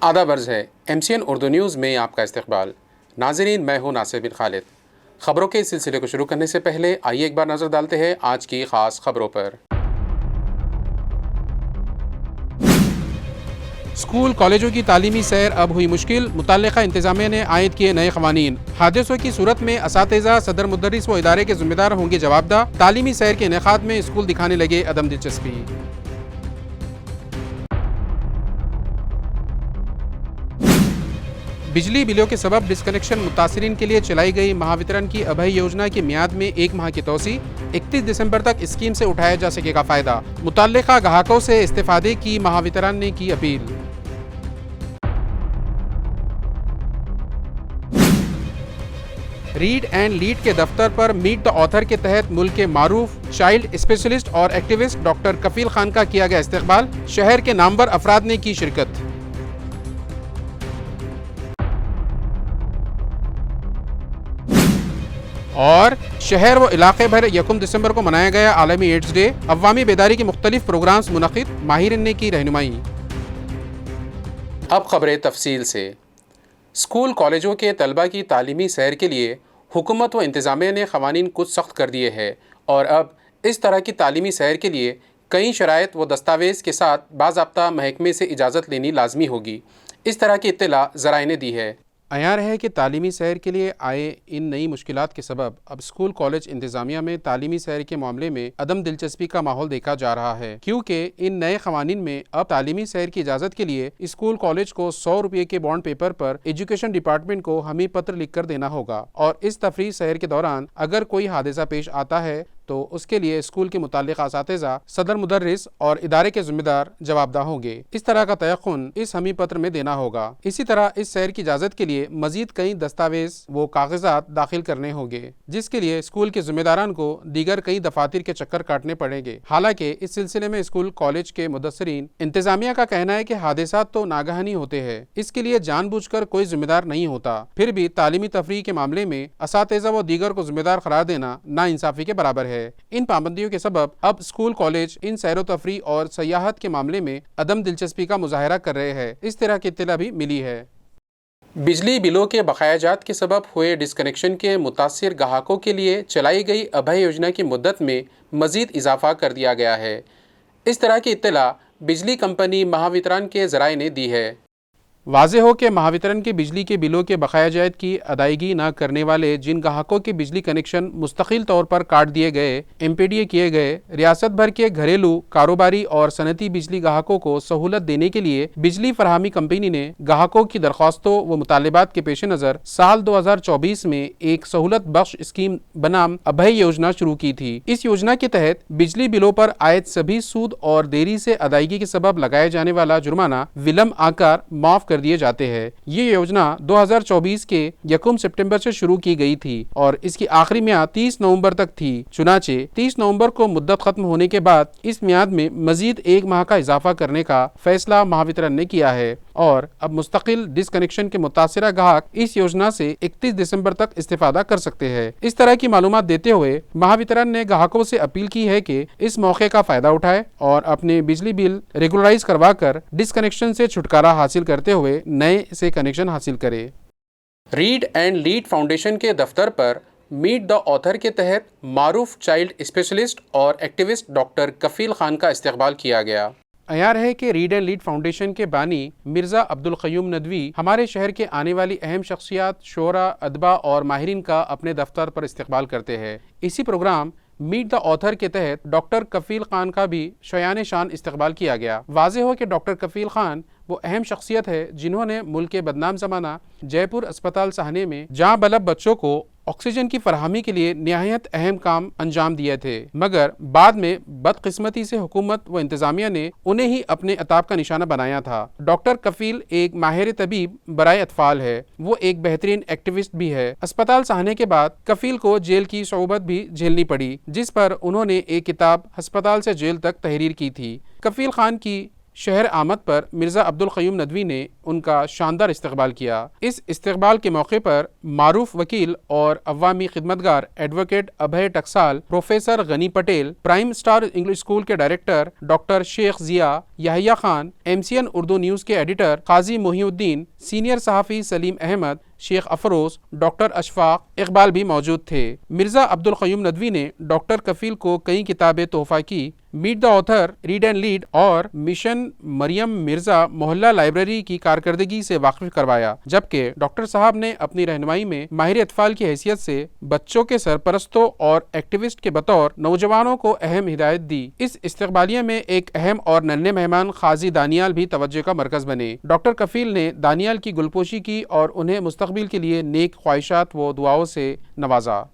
आदाब अर्ज़ है MCN उर्दू न्यूज़ में आपका इस्तकबाल। नाज़रीन, मैं हूँ नासिर बिन खालिद। ख़बरों के इस सिलसिले को शुरू करने से पहले आइए एक बार नज़र डालते हैं आज की ख़ास ख़बरों पर। स्कूल कॉलेजों की तालीमी सैर अब हुई मुश्किल, मुतल्लिक़ा इंतज़ामिया ने आयद किए नए क़वानीन। हादसों की सूरत में असातिज़ा, सदर मुदर्रिस व इदारे के ज़िम्मेदार होंगे जवाबदाह। तालीमी सैर के इनेक़ाद में स्कूल दिखाने लगे अदम दिलचस्पी। बिजली बिलों के सबब डिस्कनेक्शन मुतासिरीन के लिए चलाई गई महावितरण की अभय योजना की मियाद में 1 माह की तोसी। 31 दिसंबर तक स्कीम से उठाया जा सकेगा फायदा। मुतल्लिका ग्राहकों से इस्तेफादे की महावितरण ने की अपील। रीड एंड लीड के दफ्तर पर मीट द ऑथर के तहत मुल्क के मारूफ चाइल्ड स्पेशलिस्ट और एक्टिविस्ट डॉक्टर कफील खान का किया गया इस्तकबाल। शहर के नामवर अफराद ने की शिरकत। और शहर व इलाके भर 1 दिसंबर को मनाया गया आलमी एड्स डे। अवामी बेदारी के मुख्तलिफ प्रोग्राम्स मुनक़िद, माहिरीन ने की रहनुमाई। अब खबरें तफसील से। स्कूल कॉलेजों के तलबा की तालीमी सैर के लिए हुकूमत व इंतज़ामिया ने क़वानीन कुछ सख्त कर दिए हैं और अब इस तरह की तालीमी सैर के लिए कई शराइत व दस्तावेज़ के साथ बाज़ाब्ता महकमे से इजाज़त लेनी लाजमी होगी। इस तरह की इत्तला ज़राए ने दी है। अयार है कि तालीमी सैर के लिए आए इन नई मुश्किलात के सबब अब स्कूल कॉलेज इंतज़ामिया में तालीमी सैर के मामले में अदम दिलचस्पी का माहौल देखा जा रहा है, क्योंकि इन नए क़वानीन में अब तालीमी सैर की इजाज़त के लिए स्कूल कॉलेज को 100 रुपये के बॉन्ड पेपर पर एजुकेशन डिपार्टमेंट को हमी पत्र लिख कर देना होगा और इस तफरीह सैर के दौरान अगर कोई हादसा पेश आता है तो उसके लिए स्कूल के मुताल्लिक़ असातिज़ा, सदर मुदर्रिस और इदारे के ज़िम्मेदार जवाबदाह होंगे। इस तरह का तयक़ुन इस हमी पत्र में देना होगा। इसी तरह इस सैर की इजाज़त के लिए मज़ीद कई दस्तावेज़ व कागज़ात दाखिल करने होंगे, जिसके लिए स्कूल के ज़िम्मेदारान को दीगर कई दफातर के चक्कर काटने पड़ेंगे। हालांकि इस सिलसिले में स्कूल कॉलेज के मुदस्सिरीन इंतज़ामिया का कहना है कि हादसात तो नागहानी होते हैं, इसके लिए जानबूझकर कोई जिम्मेदार नहीं होता। फिर भी तालीमी तफरीह के मामले में असातिज़ा व दीगर को जिम्मेदार करार देना नाइंसाफ़ी के बराबर है। इन पाबंदियों के सबब अब स्कूल कॉलेज इन सैरो तफरीह और सयाहत के मामले में अदम दिलचस्पी का मुजाहरा कर रहे हैं। इस तरह की इत्तला भी मिली है। बिजली बिलों के बकायाजात के सबब हुए डिस्कनेक्शन के मुतासिर ग्राहकों के लिए चलाई गई अभय योजना की मुद्दत में मज़ीद इजाफा कर दिया गया है। इस तरह की इत्तला बिजली कंपनी महावितरण के ज़राए ने दी है। वाज़ेह हो कि महावितरण के बिजली के बिलों के बकायाजात की अदायगी न करने वाले जिन ग्राहकों के बिजली कनेक्शन मुस्तकिल तौर पर काट दिए गए, MPDA किए गए, रियासत भर के घरेलू, कारोबारी और सनती बिजली ग्राहकों को सहूलत देने के लिए बिजली फराहमी कंपनी ने ग्राहकों की दरख्वास्तों व मुतालिबात के पेश नज़र साल 2024 में एक सहूलत बख्श स्कीम बनाम अभय योजना शुरू की थी। इस योजना के तहत बिजली बिलों पर आयद सभी सूद और देरी से अदायगी के सबब लगाए जाने वाला जुर्माना विलम्ब आकार माफ कर दिए जाते हैं। ये योजना 2024 के 1 सितंबर से शुरू की गई थी और इसकी आखिरी मियाद 30 नवंबर तक थी। चुनाचे 30 नवंबर को मुद्दत खत्म होने के बाद इस मियाद में मजीद 1 माह का इजाफा करने का फैसला महावितरण ने किया है और अब मुस्तकिल डिस्कनेक्शन के मुतासिरा ग्राहक इस योजना से 31 दिसंबर तक इस्तेफादा कर सकते हैं। इस तरह की मालूमात देते हुए महावितरण ने ग्राहकों से अपील की है कि इस मौके का फायदा उठाए और अपने बिजली बिल रेगुलराइज करवा कर डिस्कनेक्शन से छुटकारा हासिल करते हुए नए से कनेक्शन हासिल करे। रीड एंड लीड फाउंडेशन के दफ्तर पर मीट द ऑथर के तहत मारूफ चाइल्ड स्पेशलिस्ट और एक्टिविस्ट डॉक्टर कफील खान का इस्तकबाल किया गया। अयार है कि रीड एंड लीड फाउंडेशन के बानी मिर्ज़ा अब्दुल क़य्यूम नदवी हमारे शहर के आने वाली अहम शख्सियात, शोरा, अदबा और माहिरीन का अपने दफ्तर पर इस्तकबाल करते हैं। इसी प्रोग्राम मीट द ऑथर के तहत डॉक्टर कफील खान का भी शयान शान इस्तकबाल किया गया। वाज़ेह हो कि डॉक्टर कफील खान वो अहम शख्सियत है जिन्होंने मुल्क के बदनाम ज़माना जयपुर अस्पताल साहने में जहाँ बलब बच्चों को ऑक्सीजन की फराहमी के लिए निहायत अहम काम अंजाम दिए थे, मगर बाद में बदकिस्मती से हुकूमत व इंतज़ामिया ने उन्हें ही अपने अताब का निशाना बनाया था। डॉक्टर कफील एक माहिर तबीब बराए अतफाल है, वो एक बेहतरीन एक्टिविस्ट भी है। अस्पताल साहने के बाद कफील को जेल की सोबत भी झेलनी पड़ी, जिस पर उन्होंने एक किताब अस्पताल से जेल तक तहरीर की थी। कफील खान की शहर आमद पर मिर्ज़ा अब्दुल क़य्यूम नदवी ने उनका शानदार इस्तकबाल किया। इस इस्तकबाल के मौके पर मारूफ वकील और अवामी खिदमतगार advocate Abhay Taksal, professor Gani Patel, prime star English school के director doctor Shaikh Zia, Yahya Khan, MCN Urdu news के एडिटर काजी मोहिउद्दीन, सीनियर सहाफ़ी सलीम अहमद, शेख अफरोज, डॉक्टर अशफाक इकबाल भी मौजूद थे। मिर्ज़ा अब्दुल क़य्यूम नदवी ने डॉक्टर कफ़ील को कई किताबें तोहफ़ा की। Meet the author, read and lead और मिशन मरियम मिर्ज़ा मोहल्ला लाइब्रेरी की कारकर्दगी से वाकिफ करवाया, जबकि डॉक्टर साहब ने अपनी रहनुमाई में माहिर अतफ़ाल की हैसियत से बच्चों के सरपरस्तों और एक्टिविस्ट के बतौर नौजवानों को अहम हिदायत दी। इस इस्तकबालिया में एक अहम और नन्हे मेहमान खाजी दानियाल भी तवज्जो का मरकज़ बने। डॉक्टर कफ़ील ने दानियाल की गुलपोशी की और उन्हें मुस्तक़बिल के लिए नेक ख्वाहिशात व दुआओं से नवाजा।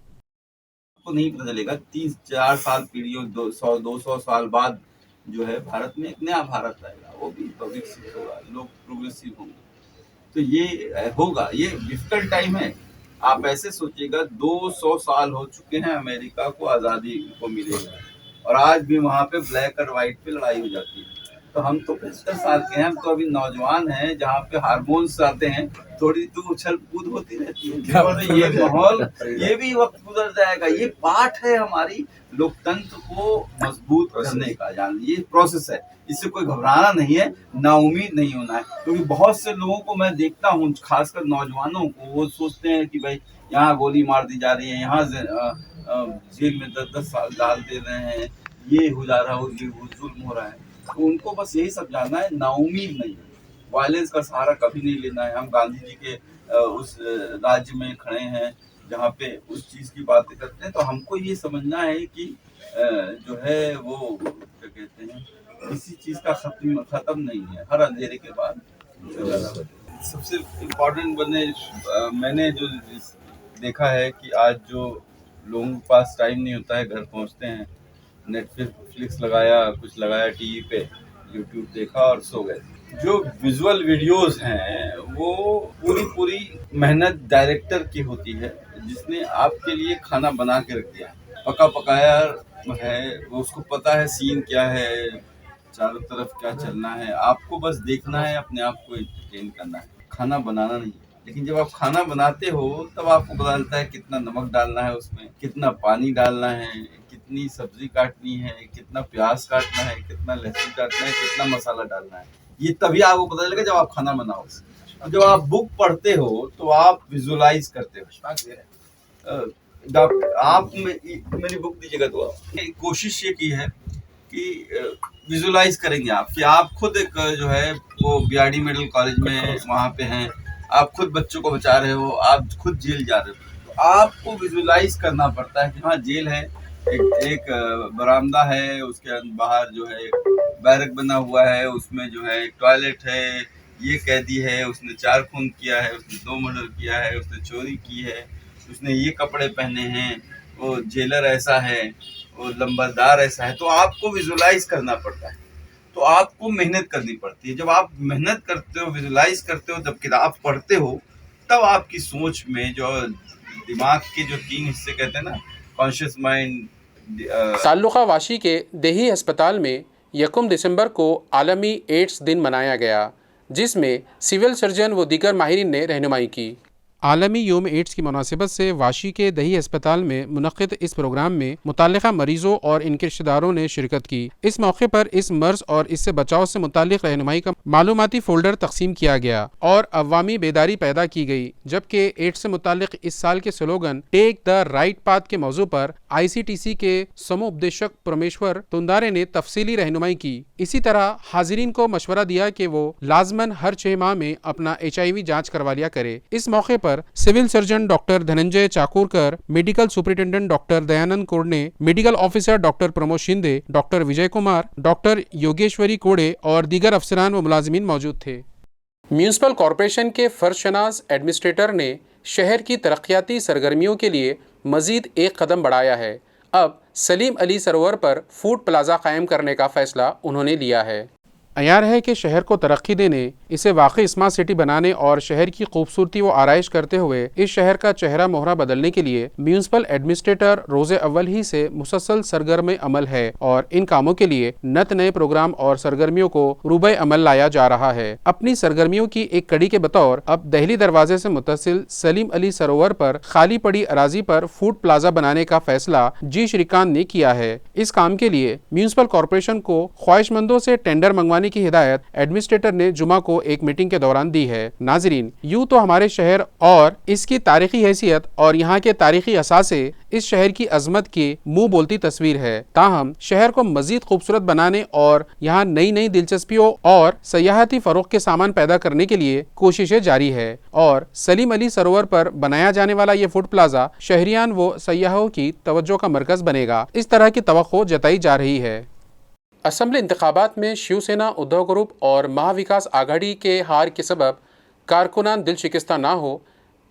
को नहीं पता चलेगा 30-4 साल पीढ़ियों 200 साल बाद जो है भारत में एक नया भारत आएगा, वो भी विकसित होगा, लोग प्रोग्रेसिव होंगे। तो ये होगा, ये डिफिकल्ट टाइम है। आप ऐसे सोचिएगा 200 साल हो चुके हैं अमेरिका को आज़ादी को मिले और आज भी वहाँ पे ब्लैक और व्हाइट पे लड़ाई हो जाती है। तो हम तो 75 साल के हैं, हम तो अभी नौजवान हैं, जहाँ पे हार्मोन्स आते हैं, थोड़ी तो उछल कूद होती रहती है। तो ये माहौल, ये भी वक्त गुजर जाएगा। ये पार्ट है हमारी लोकतंत्र को मजबूत करने का, जान ये प्रोसेस है। इससे कोई घबराना नहीं है, नाउमीद नहीं होना है, क्योंकि बहुत से लोगों को मैं देखता हूँ, खासकर नौजवानों को, वो सोचते हैं कि भाई यहाँ गोली मार दी जा रही है, यहाँ जेल में 10-10 साल डाल दे रहे हैं, ये हो जा रहा है, वो जुल्म हो रहा है। तो उनको बस यही सब जानना है, नाउमीद नहीं है, वायलेंस का सहारा कभी नहीं लेना है। हम गांधी जी के उस राज्य में खड़े हैं जहाँ पे उस चीज की बातें करते हैं, तो हमको ये समझना है कि जो है वो क्या कहते हैं, किसी चीज का खत्म नहीं है, हर अंधेरे के बाद सबसे इम्पोर्टेंट मैंने जो देखा है कि आज जो लोगों के पास टाइम नहीं होता है, घर पहुंचते हैं, नेटफ्लिक्स लगाया, कुछ लगाया टीवी पे, यूट्यूब देखा और सो गए। जो विजुअल वीडियोस हैं वो पूरी मेहनत डायरेक्टर की होती है, जिसने आपके लिए खाना बना के रख दिया, पका पकाया है, वो उसको पता है सीन क्या है, चारों तरफ क्या चलना है, आपको बस देखना है, अपने आप को एंटरटेन करना है, खाना बनाना नहीं। लेकिन जब आप खाना बनाते हो तब आपको पता चलता है कितना नमक डालना है, उसमें कितना पानी डालना है, कितनी सब्जी काटनी है, कितना प्याज काटना है, कितना लहसुन काटना है, कितना मसाला डालना है। ये तभी आपको पता चलेगा जब आप खाना बनाओ। जब आप बुक पढ़ते हो तो आप विजुअलाइज करते हो। आप मेरी बुक दीजिएगा तो कोशिश ये की है कि विजुअलाइज करेंगे आप कि आप खुद एक जो है वो बीआरडी मेडिकल कॉलेज में वहाँ पे हैं, आप खुद बच्चों को बचा रहे हो, आप खुद जेल जा रहे हो, तो आपको विजुअलाइज करना पड़ता है कि हाँ जेल है, एक बरामदा है, उसके बाहर जो है बैरक बना हुआ है, उसमें जो है एक टॉयलेट है, ये कैदी है, उसने 4 खून किया है, उसने 2 मर्डर किया है, उसने चोरी की है, उसने ये कपड़े पहने हैं, वो जेलर ऐसा है, वो लंबादार ऐसा है। तो आपको विजुअलाइज करना पड़ता है, तो आपको मेहनत करनी पड़ती है। जब आप मेहनत करते हो, विजुअलाइज करते हो, जब किताब पढ़ते हो, तब आपकी सोच में जो दिमाग के जो 3 हिस्से कहते हैं ना, कॉन्शियस माइंड। ताल्लुक़ा वाशी के देही अस्पताल में 1 दिसंबर को आलमी एड्स दिन मनाया गया, जिसमें सिविल सर्जन व दीगर माहिरीन ने रहनुमाई की। आलमी योम एड्स की मुनासिबत से वाशी के दही अस्पताल में मुनक़्क़िद इस प्रोग्राम में मुताल्लिक़ा मरीज़ों और इनके रिश्तेदारों ने शिरकत की। इस मौके पर इस मर्ज़ और इससे बचाव से मुताल्लिक़ रहनुमाई का मालूमाती फ़ोल्डर तक़सीम किया गया और अवामी बेदारी पैदा की गई, जबकि एड्स से मुताल्लिक़ इस साल के slogan take the right path के मौजू पर ICTC के समूह उपदेशक परमेश्वर तुंदारे ने तफसीली रहनुमाई की। इसी तरह हाजिरीन को मशवरा दिया कि वो लाजमन हर 6 माह में अपना HIV जाँच करवा लिया करे। इस मौके पर civil surgeon doctor Dhananjay Chakurkar, medical superintendent doctor Dayanand Kodne, medical officer doctor Pramod Shinde, doctor Vijay Kumar, doctor Yogeshwari Kode और दीगर अफसरान व मुलाजिमीन मौजूद थे। म्यूनिसिपल कॉरपोरेशन के फर्शनाज एडमिनिस्ट्रेटर ने शहर की तरक्याती सरगर्मियों के लिए मजीद एक कदम बढ़ाया है। अब सलीम अली सरोवर पर फूड प्लाजा कायम करने का फैसला उन्होंने लिया है। अयार है कि शहर को तरक्की देने इसे वाकई स्मार्ट सिटी बनाने और शहर की खूबसूरती व आराइश करते हुए इस शहर का चेहरा मोहरा बदलने के लिए म्यूनिसिपल एडमिनिस्ट्रेटर रोजे अव्वल ही से मुसलसल सरगर्म अमल है और इन कामों के लिए नत नए प्रोग्राम और सरगर्मियों को रूबे अमल लाया जा रहा है। अपनी सरगर्मियों की एक कड़ी के बतौर अब दहली दरवाजे से मुत्तसिल सलीम अली सरोवर पर खाली पड़ी अराजी पर फूड प्लाजा बनाने का फैसला जी श्रीकांत ने किया है। इस काम के लिए म्यूनिसिपल कॉर्पोरेशन को ख्वाहिशमंदों से टेंडर मंगवाने की हिदायत एडमिनिस्ट्रेटर ने जुमा को एक मीटिंग के दौरान दी है। नाजरीन, यूं तो हमारे शहर और इसकी तारीखी हैसियत और यहाँ के तारीखी असासे इस शहर की अजमत की मुंह बोलती तस्वीर है, ताहम शहर को मजीद खूबसूरत बनाने और यहाँ नई नई दिलचस्पियों और सयाहती फरोख के सामान पैदा करने के लिए कोशिशें जारी है और सलीम अली सरोवर पर बनाया जाने वाला ये फूड प्लाजा शहरियान व सयाहों की तवज्जो का मरकज बनेगा, इस तरह की तवक्को जताई जा रही है। असम्बली इंतखाबात में शिवसेना उद्धव ग्रुप और महाविकास आघाड़ी के हार के सबब कारकुनान दिल शिकस्ता ना हो,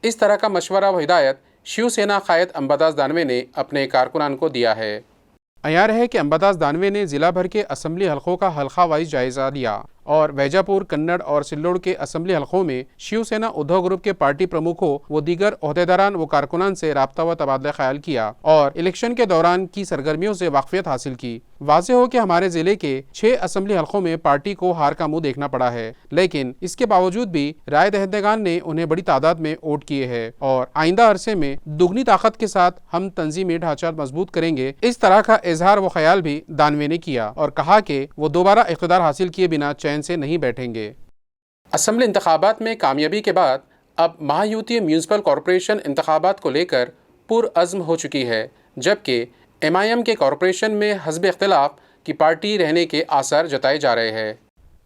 इस तरह का मशवरा व हिदायत शिवसेना कायद अंबादास दानवे ने अपने कारकुनान को दिया है। अयार है कि अंबादास दानवे ने जिला भर के असम्बली हलकों का हल्का वाइज जायजा लिया और वैजापुर, कन्नड़ और सिल्लोड़ के असम्बली हलकों में शिवसेना उद्धव ग्रुप के पार्टी प्रमुखों व दीगर ओहदेदारान व कारकुनान से राब्ता व तबादला ख्याल किया और इलेक्शन के दौरान की सरगर्मियों से वाकफियत हासिल की। वाज़े हो कि हमारे जिले के 6 असम्बली हलकों में पार्टी को हार का मुंह देखना पड़ा है, लेकिन इसके बावजूद भी राय दहिंदगान ने उन्हें बड़ी तादाद में वोट किए हैं और आइंदा अरसे में दुगनी ताकत के साथ हम तंजीमी ढांचा मजबूत करेंगे। इस तरह का इजहार व ख्याल भी दानवे ने किया और कहा कि वो दोबारा इख्तिदार हासिल किए बिना चैन से नहीं बैठेंगे। असम्बली इंतखाबात में कामयाबी के बाद अब महायूती म्यूनिसिपल कॉरपोरेशन इंतखाबात को लेकर पुरअज़्म हो चुकी है, जबकि MIM के कॉरपोरेशन में हस्ब इख्तिलाफ की पार्टी रहने के आसार जताए जा रहे हैं।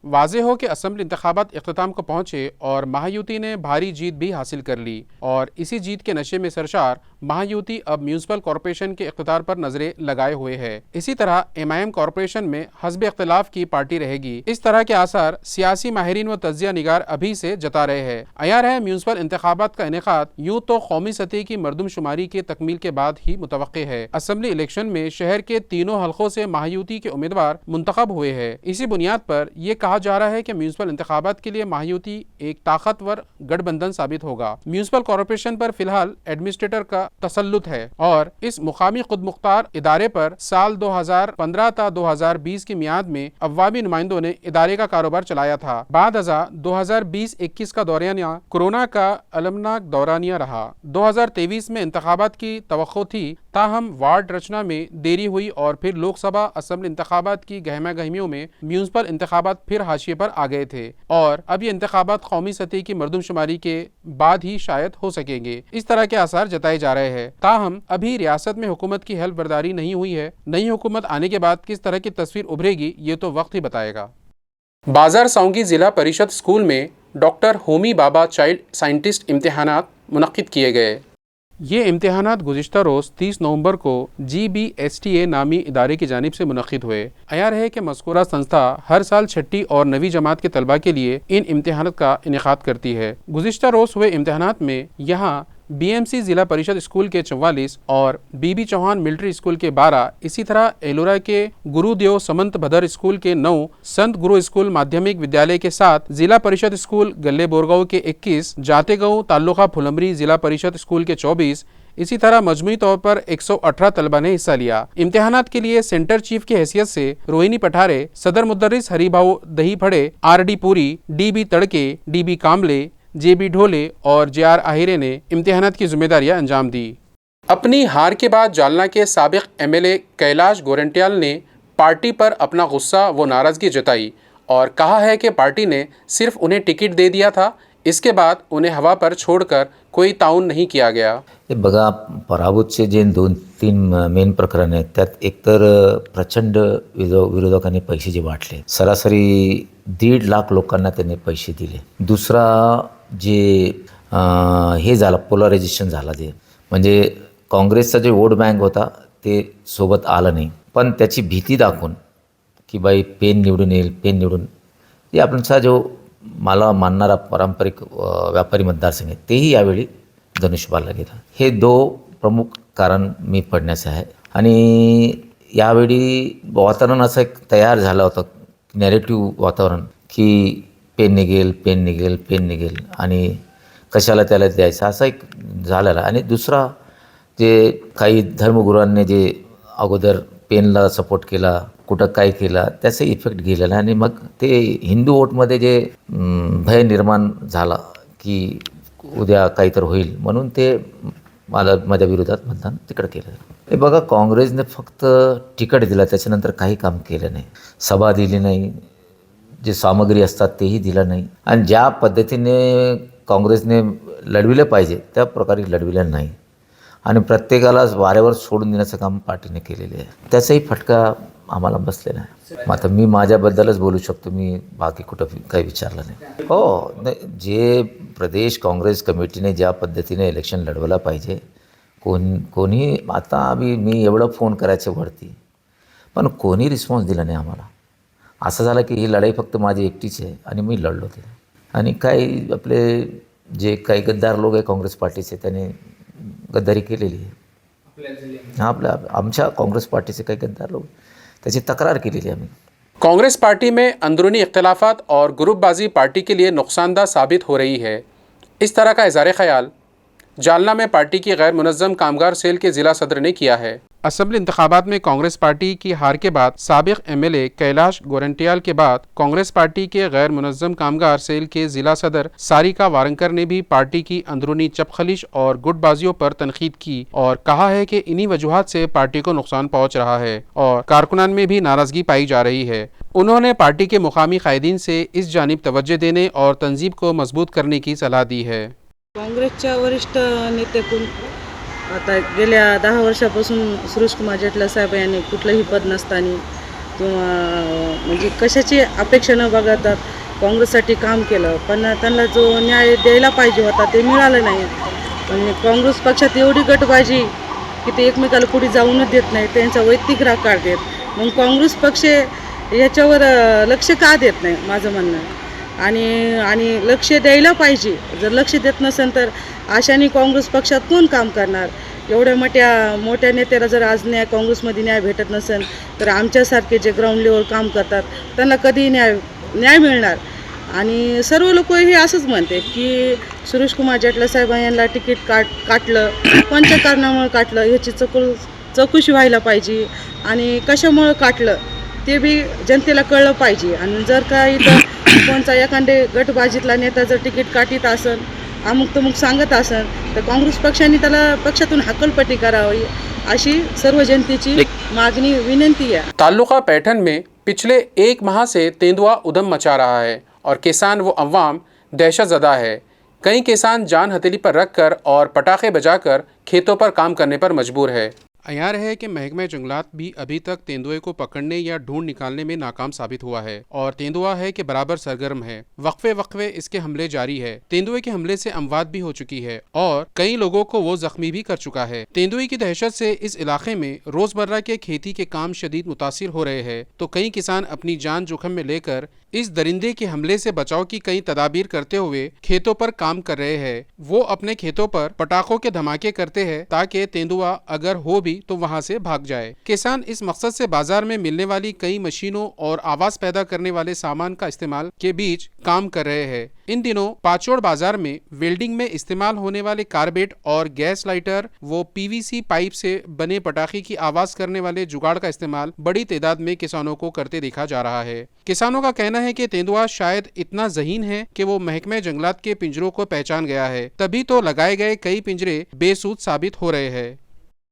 वाज़े हो कि असम्बली इंतखाबात इख्तिताम को पहुँचे और महायूती ने भारी जीत भी हासिल कर ली और इसी जीत के नशे में सरशार महायूती अब म्यूनिसिपल कॉरपोरेशन के इख्तियार पर नजरें लगाए हुए है। इसी तरह MIM कॉरपोरेशन में हस्ब इख्तिलाफ की पार्टी रहेगी। इस तरह के आसार सियासी माहिरीन व तज्जिया निगार अभी से जता रहे हैं। अयार है म्यूनिसिपल इंतखाबात का इनेकाद यूँ तो कौमी सतह की मरदमशुमारी के तकमील के बाद ही मुतवक्के है। असम्बली इलेक्शन में शहर के तीनों हलकों से महायूती के उम्मीदवार मुंतखब हुए हैं। इसी बुनियाद पर यह कहा जा रहा है कि म्यूनिसिपल इंतखाबात के लिए महायूती एक ताकतवर गठबंधन साबित होगा। म्यूनिसिपल कॉरपोरेशन पर फिलहाल एडमिनिस्ट्रेटर का तसल्लुत है और इस मुकामी खुद मुख्तार इदारे पर साल 2015 ta 2020 की मियाद में अवामी नुमाइंदों ने इदारे का कारोबार चलाया था। बाद 2020-21 का दौरानिया कोरोना का अलमनाक दौरानिया रहा। 2023 में इंतखाबात की तवक्को थी, ताहम वार्ड रचना में देरी हुई और फिर लोकसभा असम्बली इंतखाबात की गहमा गहमियों में म्यूनिसिपल इंतखाबात फिर हाशिए पर आ गए थे और अब ये इंतखाबात कौमी सतह की मरदमशुमारी के बाद ही शायद हो सकेंगे। इस तरह के आसार जताए जा रहे हैं। ताहम अभी रियासत में हुकूमत की हल्फ बर्दारी नहीं हुई है। नई हुकूमत आने के बाद किस तरह की तस्वीर उभरेगी ये तो वक्त ही बताएगा। बाजार साउंगी जिला परिषद स्कूल में डॉक्टर होमी बाबा चाइल्ड साइंटिस्ट इम्तिहानात मुनक्किद किए गए। ये इम्तिहानात गुज़िश्ता रोज़ 30 नवंबर को GBSTA नामी इदारे की जानिब से मुनक्किद हुए। अयार है कि मज़कूरा संस्था हर साल 6ठी और 9वीं जमात के तलबा के लिए इन इम्तिहानात का इनेकाद करती है। गुज़िश्ता रोज़ हुए इम्तिहानात में यहाँ BMC जिला परिषद स्कूल के 44 और BB चौहान मिलिट्री स्कूल के 12, इसी तरह एलोरा के गुरुदेव समंत भदर स्कूल के 9, संत गुरु स्कूल माध्यमिक विद्यालय के 7, जिला परिषद स्कूल गल्ले बोरगांव के 21, जातेगांव ताल्लुका फुलमरी जिला परिषद स्कूल के 24, इसी तरह मजमूई तौर पर 118 तलबा ने हिस्सा लिया। इम्तिहानात के लिए सेंटर चीफ की हैसियत से रोहिणी पठारे, सदर मुदर्रिस हरिभाऊ दही फड़े, RD पुरी, DB तड़के, DB कामले, JB ढोले और JR आहिरे ने इम्तिहानात की जिम्मेदारियां अंजाम दी। अपनी हार के बाद जालना के साबिक MLA कैलाश गोरंटियाल ने पार्टी पर अपना गुस्सा व नाराज़गी जताई और कहा है कि पार्टी ने सिर्फ उन्हें टिकट दे दिया था, इसके बाद उन्हें हवा पर छोड़कर कोई ताउन नहीं किया गया। बघा, पराभूतचे जे 2-3 मेन प्रकरण आहेत त्यात एकतर प्रचंड विरोधकांनी पैसे जे वाटले, सरासरी 1.5 लाख लोकांना त्यांनी पैसे दिले। दुसरा जे हे झालं पोलरायझेशन झालं, ते म्हणजे काँग्रेसचा जे वोट बँक होता ते सोबत आलं नाही, पण त्याची भीती दाखवून की बाई पेन निवडून येईल, पेन निवडून, जे आपणचा जो मला मानणारा पारंपरिक व्यापारी मतदारसंघ आहे तेही यावेळी धनुष्यबाणला गेला। हे 2 प्रमुख कारण मी पडण्याचं आहे आणि यावेळी वातावरण असं एक तयार झालं होतं, नॅरेटिव्ह वातावरण, की पेन निघेल आणि कशाला त्याला द्यायचं असा एक झालेला. आणि दुसरा जे काही धर्मगुरूंनी जे अगोदर पेनला सपोर्ट केला, कुठं काय केला, त्याचा इफेक्ट गेलेला. आणि मग ते हिंदू वोटमध्ये जे भय निर्माण झाला की उद्या काहीतरी होईल, म्हणून ते मला माझ्या विरोधात मतदान तिकडं केलं. हे बघा, काँग्रेसने फक्त तिकीट दिला, त्याच्यानंतर काही काम केलं नाही. सभा दिली नाही, जे सामग्री असतात तेही दिलं नाही. आणि ज्या पद्धतीने काँग्रेसने लढविलं पाहिजे त्या प्रकारे लढविलं नाही. आणि प्रत्येकाला वाऱ्यावर सोडून देण्याचं काम पार्टीने केलेले आहे. त्याचाही फटका आम्हाला बसलेला आहे. मग आता मी माझ्याबद्दलच बोलू शकतो, मी बाकी कुठं काही विचारलं नाही. हो, नाही, जे प्रदेश काँग्रेस कमिटीने ज्या पद्धतीने इलेक्शन लढवलं पाहिजे, कोणी आता मी एवढं फोन करायचे वरती, पण कोणी रिस्पॉन्स दिला नाही आम्हाला. असं झालं की ही लढाई फक्त माझी एकटीच आहे आणि मी लढलो ते. आणि काही आपले जे काही गद्दार लोक आहे काँग्रेस पार्टीचे, त्याने गद्दारी केलेली आहे. आमच्या काँग्रेस पार्टीचे काही गद्दार लोक, त्याची तक्रार केलेली आम्ही. कांग्रेस पार्टी में अंदरूनी इख्तलाफात और ग्रुपबाजी पार्टी के लिए नुकसानदा साबित हो रही है। इस तरह का इज़हार ख्याल जालना में पार्टी की गैर मुनज़्ज़म कामगार सेल के ज़िला सदर ने किया है। असम्बली इंतखाबात में कांग्रेस पार्टी की हार के बाद साबिक़ एमएलए कैलाश गोरंटियाल के बाद कांग्रेस पार्टी के गैर मुनज़्ज़म कामगार सेल के ज़िला सदर सारिका वारंकर ने भी पार्टी की अंदरूनी चपखलिश और गुटबाजियों पर तनकीद की और कहा है कि इन्हीं वजूहात से पार्टी को नुकसान पहुँच रहा है और कारकुनान में भी नाराज़गी पाई जा रही है। उन्होंने पार्टी के मुकामी कायदीन से इस जानिब तवज्जो देने और तंजीब को मजबूत करने की सलाह दी है। काँग्रेसच्या वरिष्ठ नेतेकडून आता गेल्या 10 वर्षापासून सुरेशकुमार जेटला साहेब यांनी कुठलंही पद नसताना किंवा म्हणजे कशाची अपेक्षा न बघता काँग्रेससाठी काम केलं, पण त्यांना जो न्याय द्यायला पाहिजे होता ते मिळालं नाही. आणि काँग्रेस पक्षात एवढी गटबाजी की ते एकमेकाला पुढे जाऊनच देत नाही, त्यांचा वैयक्तिक राग काढतात. मग काँग्रेस पक्ष याच्यावर लक्ष का देत नाही माझं म्हणणं. आणि लक्ष द्यायला पाहिजे. जर लक्ष देत नसेल तर अशाने काँग्रेस पक्षात कोण काम करणार. एवढ्या मोठ्या नेत्याला जर आज काँग्रेसमध्ये न्याय भेटत नसेल तर आमच्यासारखे जे ग्राउंड लेवल काम करतात त्यांना कधी न्याय मिळणार. आणि सर्व लोक हे असंच म्हणते की सुरेशकुमार जेटला साहेब यांना तिकीट काटलं, कोणत्या कारणामुळे काटलं ह्याची चौकशी व्हायला पाहिजे आणि कशामुळे काटलं ते बी जनतेला कळलं पाहिजे. आणि जर का इथं कोणता एखादे गटबाजीतला नेता जर तिकीट काटीत असेल, अमुक तमुक सांगत असेल तर काँग्रेस पक्षाने त्याला पक्षातून हकलपट्टी करावी अशी सर्व जनतेची मागणी विनंती आहे। ताल्लुका पैठन में पिछले 1 माह से तेंदुआ उधम मचा रहा है और किसान व अवाम दहशतज़दा है। कई किसान जान हथेली पर रखकर और पटाखे बजाकर खेतों पर काम करने पर मजबूर है। अयार है कि महकमा जंगलात भी अभी तक तेंदुए को पकड़ने या ढूंढ निकालने में नाकाम साबित हुआ है और तेंदुआ है कि बराबर सरगर्म है। वक्फे इसके हमले जारी है। तेंदुए के हमले से अमवात भी हो चुकी है और कई लोगों को वो जख्मी भी कर चुका है। तेंदुए की दहशत से इस इलाके में रोजमर्रा के खेती के काम शदीद मुतासिर हो रहे हैं, तो कई किसान अपनी जान जोखिम में लेकर इस दरिंदे के हमले से बचाव की कई तदाबीर करते हुए खेतों पर काम कर रहे हैं। वो अपने खेतों पर पटाखों के धमाके करते हैं ताकि तेंदुआ अगर हो भी तो वहां से भाग जाए। किसान इस मकसद से बाजार में मिलने वाली कई मशीनों और आवाज पैदा करने वाले सामान का इस्तेमाल के बीच काम कर रहे हैं। इन दिनों पाचोड़ बाजार में वेल्डिंग में इस्तेमाल होने वाले कार्बेट और गैस लाइटर वो पीवीसी पाइप से बने पटाखे की आवाज करने वाले जुगाड़ का इस्तेमाल बड़ी तादाद में किसानों को करते देखा जा रहा है। किसानों का कहना है कि तेंदुआ शायद इतना ज़हीन है कि वो महकमे जंगलात के पिंजरों को पहचान गया है, तभी तो लगाए गए कई पिंजरे बेसूद साबित हो रहे हैं।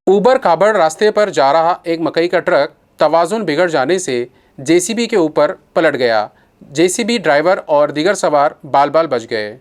ऊबर खाबड़ रास्ते पर जा रहा एक मकई का ट्रक तवाज़ुन बिगड़ जाने से जेसीबी के ऊपर पलट गया। जेसीबी ड्राइवर और दीगर सवार बाल बाल बच गए।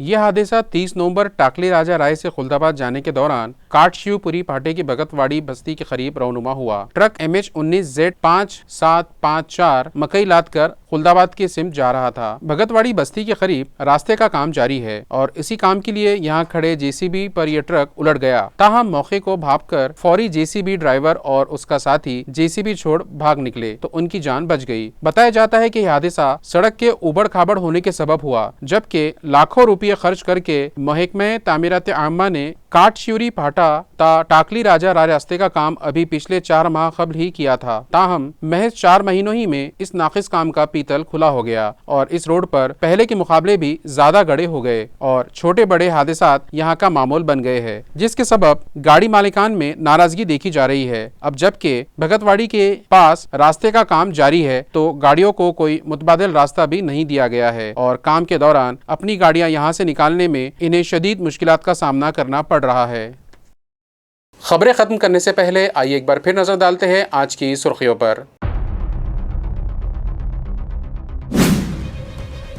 यह हादसा 30 नवंबर टाकली राजा राय से खुलदाबाद जाने के दौरान काट शिवपुरी पाटे की भगतवाड़ी बस्ती के करीब रौनुमा हुआ। ट्रक MH19Z5754 मकई लाद कर खुलदाबाद की सिमत जा रहा था। भगतवाड़ी बस्ती के करीब रास्ते का काम जारी है और इसी काम के लिए यहाँ खड़े जेसीबी पर यह ट्रक उलट गया। ताहम मौके को भांपकर फौरी जेसीबी ड्राइवर और उसका साथी जेसीबी छोड़ भाग निकले तो उनकी जान बच गई। बताया जाता है कि यह हादसा सड़क के उबड़ खाबड़ होने के सबब हुआ, जबकि लाखों रुपये खर्च करके महकमे तामीरात आम्मा ने काटशिवरी फाटा टाकली राजा रास्ते का काम अभी पिछले 4 माह कबल ही किया था। ताहम महज 4 महीनों ही में इस नाकिस काम का पीतल खुला हो गया और इस रोड पर पहले के मुकाबले भी ज्यादा गड्ढे हो गए और छोटे बड़े हादसात यहाँ का मामूल बन गए हैं, जिसके सबब गाड़ी मालिकान में नाराजगी देखी जा रही है। अब जबकि भगतवाड़ी के पास रास्ते का काम जारी है तो गाड़ियों को कोई मुतबादिल रास्ता भी नहीं दिया गया है और काम के दौरान अपनी गाड़ियां यहाँ से निकालने में इन्हें शदीद मुश्किलात का सामना करना पड़ रहा है। खबरें खत्म करने से पहले आइए एक बार फिर नजर डालते हैं आज की सुर्खियों पर।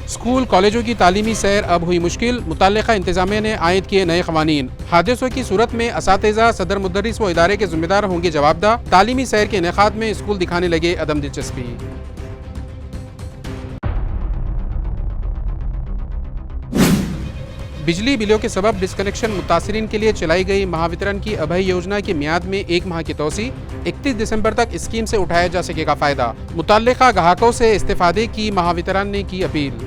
स्कूल कॉलेजों की तालीमी सैर अब हुई मुश्किल, मुतल्लिका इंतजामिया ने आयद किए नए क़वानीन। हादसों की सूरत में असातिज़ा, सदर मुदर्रिस व इदारे के जिम्मेदार होंगे जवाबदा। तालीमी सैर के इनेकाद में स्कूल दिखाने लगे अदम दिलचस्पी। बिजली बिलों के सबब डिस्कनेक्शन मुतासिरीन के लिए चलाई गई महावितरण की अभय योजना की मियाद में 1 माह की तोसी। 31 दिसंबर तक स्कीम से उठाया जा सकेगा फायदा। मुतल्लिका ग्राहकों से इस्तेफादे की महावितरण ने की अपील।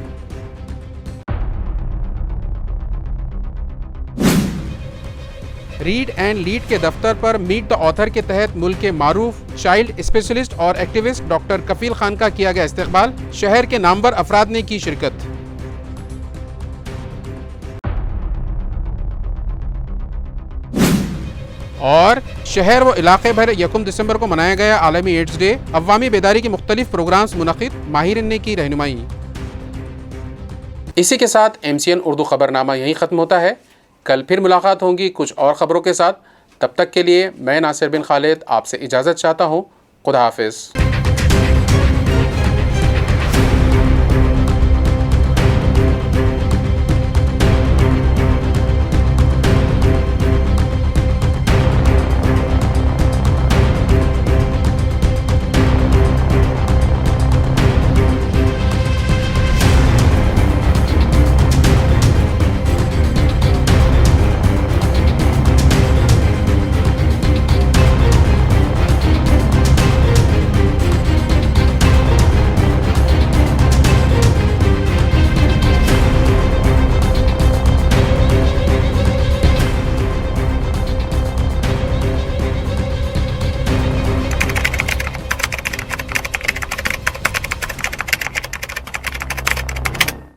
रीड एंड लीड के दफ्तर पर मीट द ऑथर के तहत मुल्क के मारूफ चाइल्ड स्पेशलिस्ट और एक्टिविस्ट डॉक्टर कफील खान का किया गया इस्तकबाल। शहर के नामवर अफराद ने की शिरकत। और शहर व इलाके भर 1 दिसंबर को मनाया गया आलमी एड्स डे। अवामी बेदारी के मुख्तलिफ प्रोग्राम्स मुनक़िद, माहिरीन ने की रहनुमाई। इसी के साथ MCN उर्दू खबरनामा यहीं ख़त्म होता है। कल फिर मुलाकात होंगी कुछ और ख़बरों के साथ। तब तक के लिए मैं नासिर बिन खालिद आपसे इजाज़त चाहता हूँ। खुदा हाफिज़।